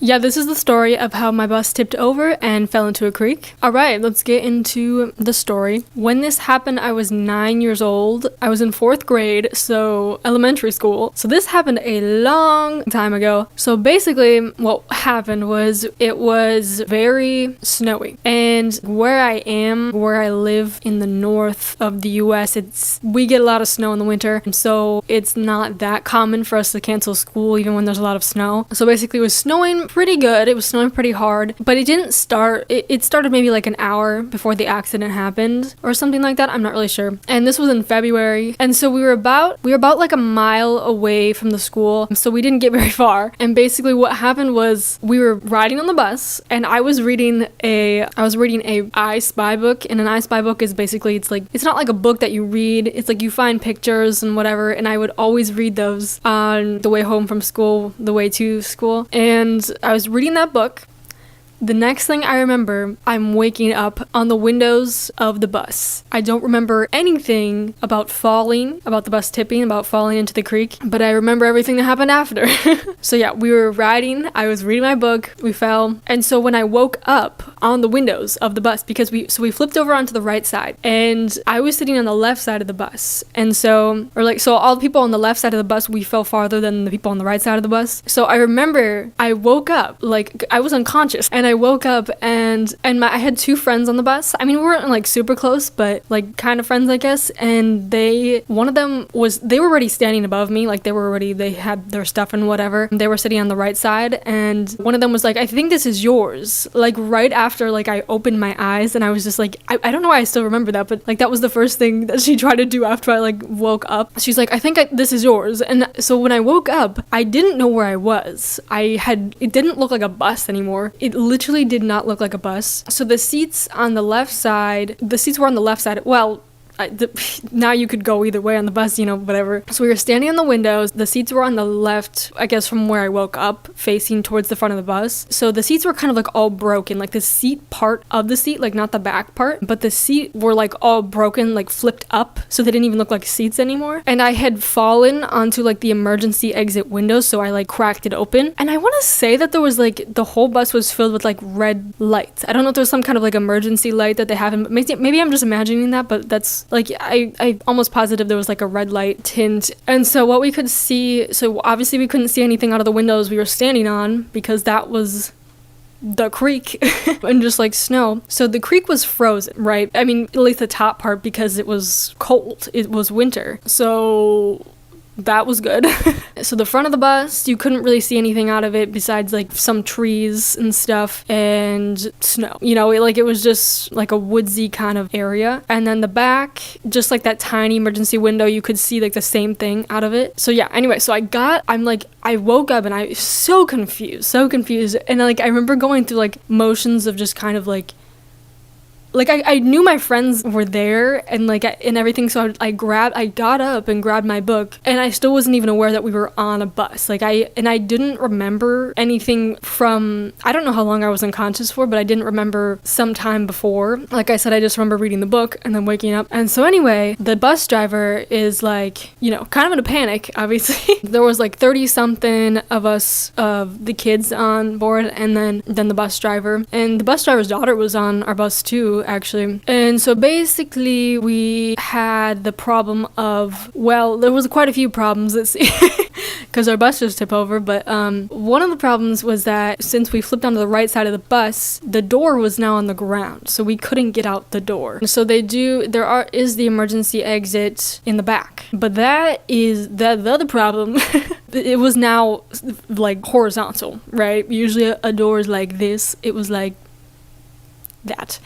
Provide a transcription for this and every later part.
Yeah, this is the story of how my bus tipped over and fell into a creek. All right, let's get into the story. When this happened, I was 9 years old. I was in 4th grade, so elementary school. So this happened a long time ago. So basically, what happened was it was very snowy. And where I live in the north of the US, we get a lot of snow in the winter. And so it's not that common for us to cancel school even when there's a lot of snow. So basically it was snowing pretty good. It was snowing pretty hard, but it didn't start. It started maybe like an hour before the accident happened or something like that. I'm not really sure. And this was in February. And so we were about like a mile away from the school. So we didn't get very far. And basically what happened was we were riding on the bus and I was reading a I Spy book. And an I Spy book is basically, it's not like a book that you read. It's like you find pictures and whatever. And I would always read those on the way home from school, the way to school. And I was reading that book. The next thing I remember, I'm waking up on the windows of the bus. I don't remember anything about the bus tipping, about falling into the creek, but I remember everything that happened after. So yeah, we were riding, I was reading my book, we fell, and so when I woke up on the windows of the bus, because we flipped over onto the right side, and I was sitting on the left side of the bus, and so all the people on the left side of the bus, we fell farther than the people on the right side of the bus. So I remember I woke up, like I was unconscious, and I woke up and I had 2 friends on the bus. I mean, we weren't like super close, but like kind of friends, I guess. And they were already standing above me. Like they had their stuff and whatever. They were sitting on the right side. And one of them was like, I think this is yours. Like right after like I opened my eyes and I was just like, I don't know why I still remember that, but like that was the first thing that she tried to do after I like woke up. She's like, I think this is yours. And so when I woke up, I didn't know where I was. It didn't look like a bus anymore. It literally did not look like a bus. So the seats were on the left side. Well, now you could go either way on the bus, whatever. So we were standing on the windows. The seats were on the left, I guess from where I woke up, facing towards the front of the bus. So the seats were kind of like all broken, like the seat part of the seat, like not the back part, but the seat were like all broken, like flipped up. So they didn't even look like seats anymore. And I had fallen onto like the emergency exit window. So I like cracked it open. And I want to say that there was like, the whole bus was filled with like red lights. I don't know if there was some kind of like emergency light that they have. Maybe I'm just imagining that, but that's like, I almost positive there was like a red light tint. And so what we could see, so obviously we couldn't see anything out of the windows we were standing on because that was the creek and just like snow. So the creek was frozen, right? I mean, at least the top part because it was cold. It was winter. So that was good. So the front of the bus, you couldn't really see anything out of it besides like some trees and stuff and snow. It was just like a woodsy kind of area. And then the back, just like that tiny emergency window, you could see like the same thing out of it. So yeah, anyway, so I woke up and I was so confused. And like I remember going through like motions of just kind of like I knew my friends were there and and everything, so I got up and grabbed my book, and I still wasn't even aware that we were on a bus. I didn't remember anything from, I don't know how long I was unconscious for, but I didn't remember some time before. Like I said, I just remember reading the book and then waking up. And so anyway, the bus driver is like, kind of in a panic, obviously. There was like 30 something of us, of the kids on board, and then the bus driver. And the bus driver's daughter was on our bus too, actually. And so basically we had the problem of, well, there was quite a few problems, let's see, because our bus just tipped over, but one of the problems was that since we flipped onto the right side of the bus, the door was now on the ground, so we couldn't get out the door. So there is the emergency exit in the back, but that is the other problem. It was now like horizontal, right? Usually a door is like this. It was like that.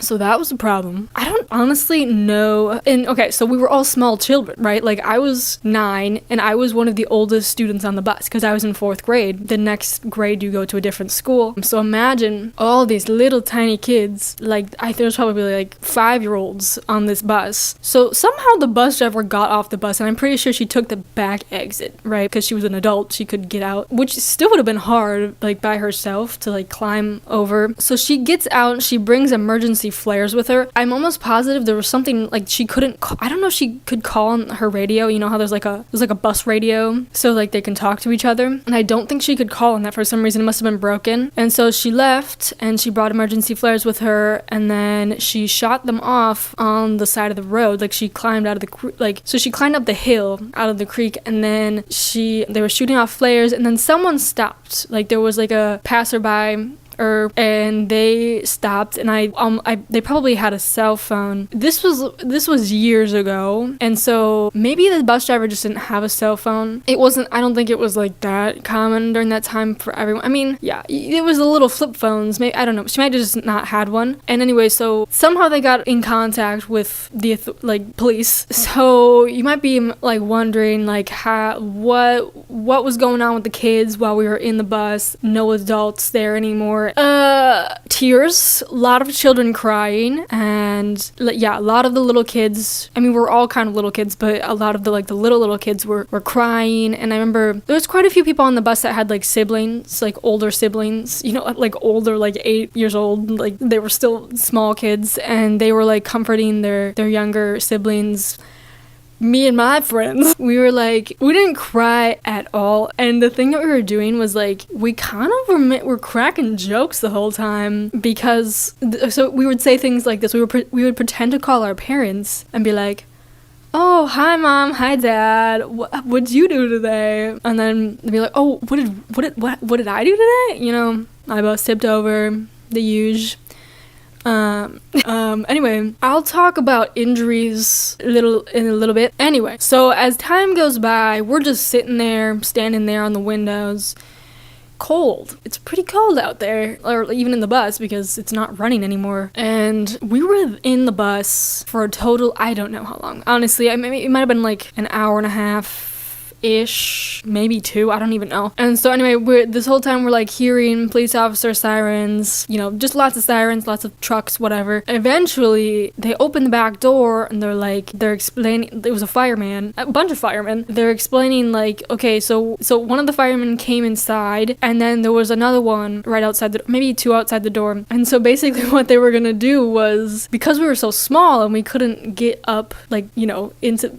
So that was a problem. I don't honestly know. And okay, so we were all small children, right? Like I was 9 and I was one of the oldest students on the bus because I was in 4th grade. The next grade you go to a different school. So imagine all these little tiny kids, like I think there's probably like 5-year-olds on this bus. So somehow the bus driver got off the bus and I'm pretty sure she took the back exit, right? Because she was an adult, she could get out, which still would have been hard like by herself to like climb over. So she gets out and she brings emergency flares with her. I'm almost positive there was something like she couldn't I don't know if she could call on her radio. You know how there's like a bus radio, so like they can talk to each other, and I don't think she could call on that for some reason. It must have been broken. And so she left and she brought emergency flares with her, and then she shot them off on the side of the road. Like she climbed out of the so she climbed up the hill out of the creek, and then they were shooting off flares, and then someone stopped. Like there was like a passerby, and they stopped, and they probably had a cell phone. This was years ago, and so maybe the bus driver just didn't have a cell phone. I don't think it was like that common during that time for everyone. I mean, yeah, it was the little flip phones. Maybe, I don't know, she might have just not had one. And anyway, so somehow they got in contact with the police. So you might be like wondering like what was going on with the kids while we were in the bus. No adults there anymore. Tears, a lot of children crying, and yeah, a lot of the little kids, I mean, we're all kind of little kids, but a lot of the little kids were crying. And I remember there was quite a few people on the bus that had like siblings, like older siblings, you know, like older, like 8 years old, like they were still small kids, and they were like comforting their younger siblings. Me and my friends, we didn't cry at all. And the thing that we were doing was like, we kind of were cracking jokes the whole time, because, so we would say things like this. We would pretend to call our parents and be like, oh, hi mom, hi dad, what'd you do today? And then they'd be like, oh, what did I do today? You know, my bus tipped over, the huge. Anyway, I'll talk about injuries in a little bit. Anyway, so as time goes by, we're just standing there on the windows. Cold. It's pretty cold out there, or even in the bus, because it's not running anymore. And we were in the bus for a total, I don't know how long. Honestly, it might have been like an hour and a half. Ish, maybe 2, I don't even know. And so anyway, this whole time we're like hearing police officer sirens, you know, just lots of sirens, lots of trucks, whatever. Eventually they open the back door and they're explaining, it was a bunch of firemen. They're explaining like, okay, so one of the firemen came inside, and then there was another one right outside maybe 2 outside the door. And so basically what they were gonna do was, because we were so small and we couldn't get up, like, you know, into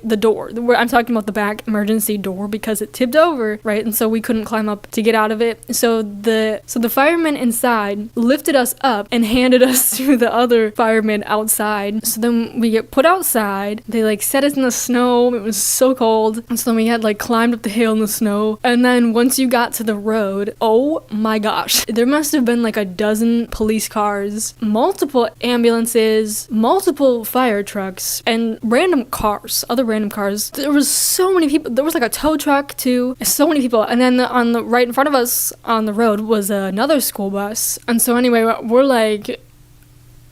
the door, I'm talking about the back emergency door, because it tipped over, right? And so we couldn't climb up to get out of it. So the firemen inside lifted us up and handed us to the other firemen outside. So then we get put outside. They like set us in the snow. It was so cold. And so then we had like climbed up the hill in the snow. And then once you got to the road, oh my gosh, there must have been like a dozen police cars, multiple ambulances, multiple fire trucks, and other random cars. There was so many people. There was like a tow truck too. So many people. And then on the right in front of us on the road was another school bus. And so anyway, we're like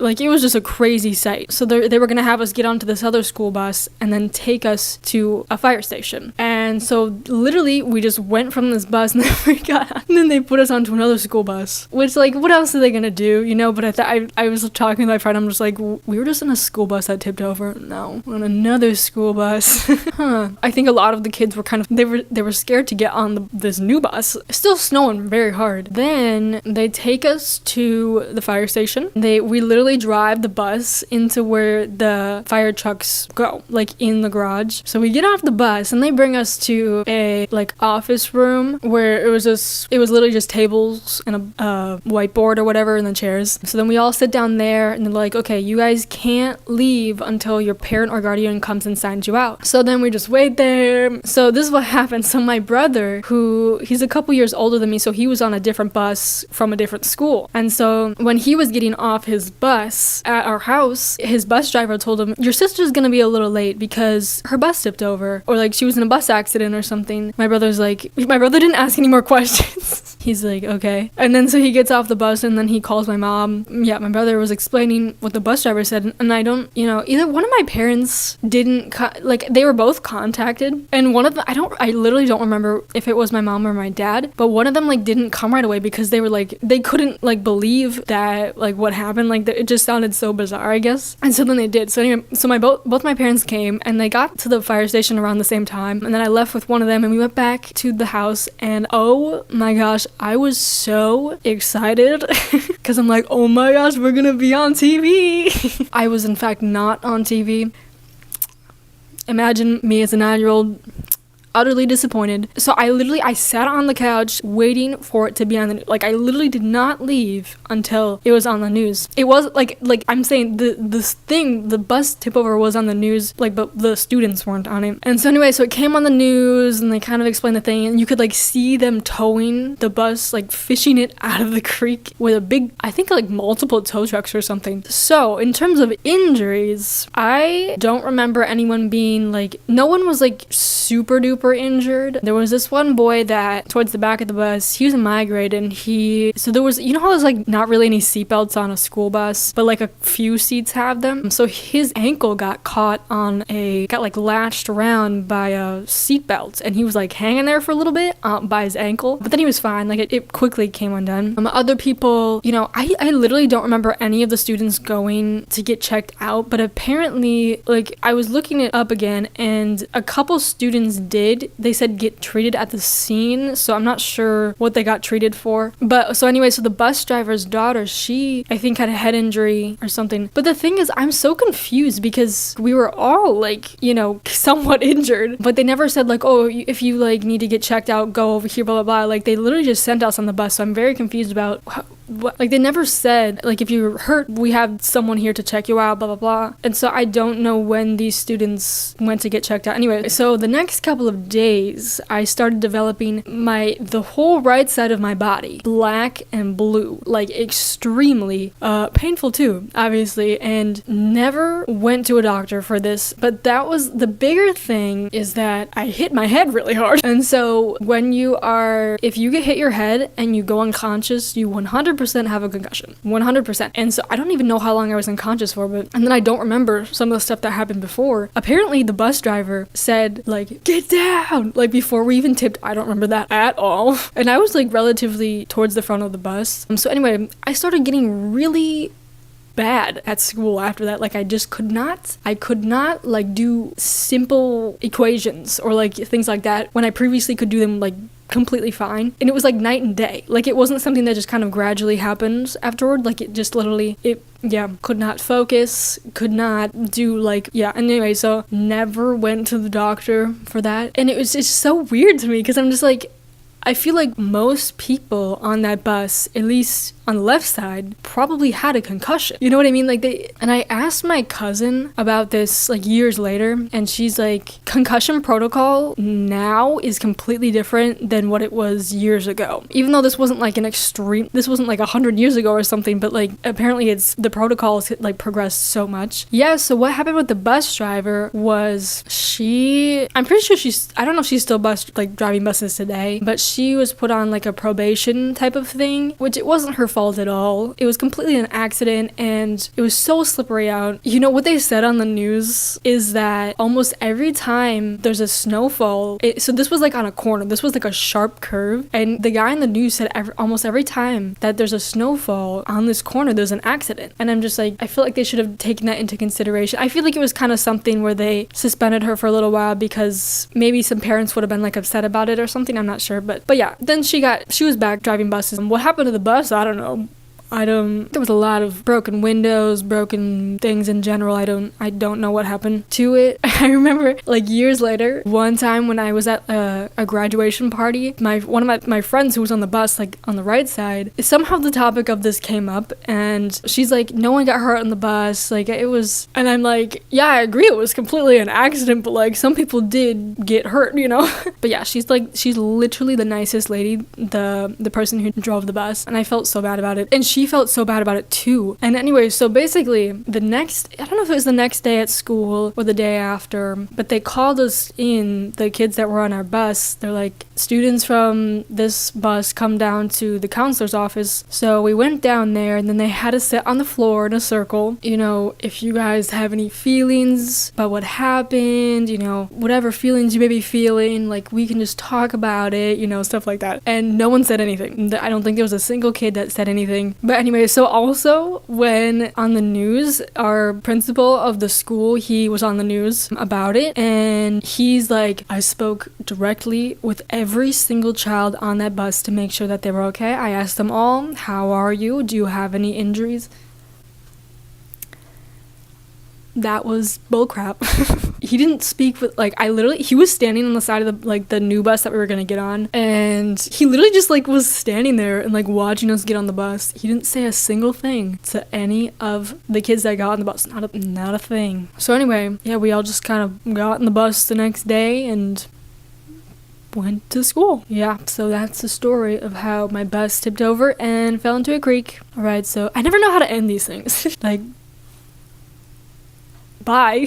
it was just a crazy sight. So they were gonna have us get onto this other school bus and then take us to a fire station. And so literally we just went from this bus, and then we got on, and then they put us onto another school bus, which, like, what else are they gonna do, you know? But I was talking to my friend, I'm just like, we were just in a school bus that tipped over. No, we're on another school bus. I think a lot of the kids were kind of, they were scared to get on this new bus. It's still snowing very hard. Then they take us to the fire station. We literally drive the bus into where the fire trucks go, like in the garage. So we get off the bus and they bring us to a like office room where it was literally just tables and a whiteboard or whatever, and then chairs. So then we all sit down there, and they're like, okay, you guys can't leave until your parent or guardian comes and signs you out. So then we just wait there. So this is what happened. So my brother, he's a couple years older than me, so he was on a different bus from a different school. And so when he was getting off his bus at our house, his bus driver told him, your sister's gonna be a little late because her bus tipped over, or like she was in a bus accident or something. My brother didn't ask any more questions. He's like, okay. And then so he gets off the bus, and then he calls my mom. Yeah, my brother was explaining what the bus driver said, and I don't, either one of my parents didn't, they were both contacted, and one of them, I literally don't remember if it was my mom or my dad, but one of them, didn't come right away because they were, they couldn't, believe that, what happened. It just sounded so bizarre, I guess. And so then they did. So anyway, so both my parents came, and they got to the fire station around the same time. And then I left with one of them, and we went back to the house. And oh my gosh, I was so excited because I'm like, oh my gosh, we're gonna be on TV. I was in fact not on TV. Imagine me as a 9-year-old, utterly disappointed. So I sat on the couch waiting for it to be on the news. Like, I literally did not leave until it was on the news. It was like I'm saying, the bus tip over was on the news, like, but the students weren't on it. And so anyway, so it came on the news, and they kind of explained the thing, and you could like see them towing the bus, like fishing it out of the creek with a big, I think like multiple tow trucks or something. So in terms of injuries, I don't remember anyone being like, no one was like super duper injured. There was this one boy that towards the back of the bus, he was in my grade, and so there was, you know how there's like not really any seatbelts on a school bus, but like a few seats have them. So his ankle got got like latched around by a seatbelt, and he was like hanging there for a little bit by his ankle, but then he was fine. Like it quickly came undone. Other people, you know, I literally don't remember any of the students going to get checked out, but apparently, like, I was looking it up again, and a couple students did. They said get treated at the scene, so I'm not sure what they got treated for. But so anyway, so the bus driver's daughter, she I think had a head injury or something. But the thing is, I'm so confused because we were all like, you know, somewhat injured, but they never said like, oh, if you like need to get checked out, go over here, blah blah blah. Like, they literally just sent us on the bus. So I'm very confused about like, they never said like, if you're hurt, we have someone here to check you out, blah blah blah. And so I don't know when these students went to get checked out. Anyway, so the next couple of days, I started developing the whole right side of my body black and blue, like extremely painful too, obviously, and never went to a doctor for this. But that was the bigger thing, is that I hit my head really hard. And so if you get hit your head and you go unconscious, you 100% have a concussion. 100%. And so I don't even know how long I was unconscious for, and then I don't remember some of the stuff that happened before. Apparently the bus driver said like, get down, like before we even tipped. I don't remember that at all. And I was like relatively towards the front of the bus. So anyway, I started getting really bad at school after that. Like, I could not like do simple equations or like things like that when I previously could do them like completely fine. And it was like night and day. Like, it wasn't something that just kind of gradually happened afterward. Like, it just literally, could not focus, could not do like, anyway, so never went to the doctor for that. And it's so weird to me because I'm just like, I feel like most people on that bus, at least on the left side, probably had a concussion. You know what I mean? Like, and I asked my cousin about this like years later, and she's like, concussion protocol now is completely different than what it was years ago. Even though this wasn't like 100 years ago or something, but like apparently the protocols like progressed so much. Yeah, so what happened with the bus driver was I'm pretty sure I don't know if she's still driving buses today, but she was put on like a probation type of thing, which it wasn't her fault at all. It was completely an accident, and it was so slippery out. You know what they said on the news is that almost every time there's a snowfall, so this was like on a corner, this was like a sharp curve, and the guy in the news said almost every time that there's a snowfall on this corner, there's an accident. And I'm just like, I feel like they should have taken that into consideration. I feel like it was kind of something where they suspended her for a little while because maybe some parents would have been like upset about it or something, I'm not sure. But yeah, then she was back driving buses. And what happened to the bus? I don't know. There was a lot of broken windows, broken things in general. I don't know what happened to it. I remember like years later, one time when I was at a graduation party, one of my friends who was on the bus, like on the right side, somehow the topic of this came up, and she's like, no one got hurt on the bus. Like, it was, and I'm like, yeah, I agree, it was completely an accident, but like some people did get hurt, you know? But yeah, she's literally the nicest lady, the person who drove the bus, and I felt so bad about it. And she felt so bad about it too. And anyway, so basically I don't know if it was the next day at school or the day after, but they called us in, the kids that were on our bus. They're like, students from this bus come down to the counselor's office. So we went down there, and then they had us sit on the floor in a circle. You know, if you guys have any feelings about what happened, you know, whatever feelings you may be feeling, like, we can just talk about it, you know, stuff like that. And no one said anything. I don't think there was a single kid that said anything. But anyway, so also when on the news, our principal of the school, he was on the news about it, and he's like, I spoke directly with every single child on that bus to make sure that they were okay. I asked them all, how are you? Do you have any injuries? That was bullcrap. He didn't speak with, like, he was standing on the side of the new bus that we were gonna get on, and he literally just, like, was standing there and, like, watching us get on the bus. He didn't say a single thing to any of the kids that got on the bus. Not a thing. So anyway, yeah, we all just kind of got on the bus the next day and went to school. Yeah, so that's the story of how my bus tipped over and fell into a creek. Alright, so I never know how to end these things. Like, bye.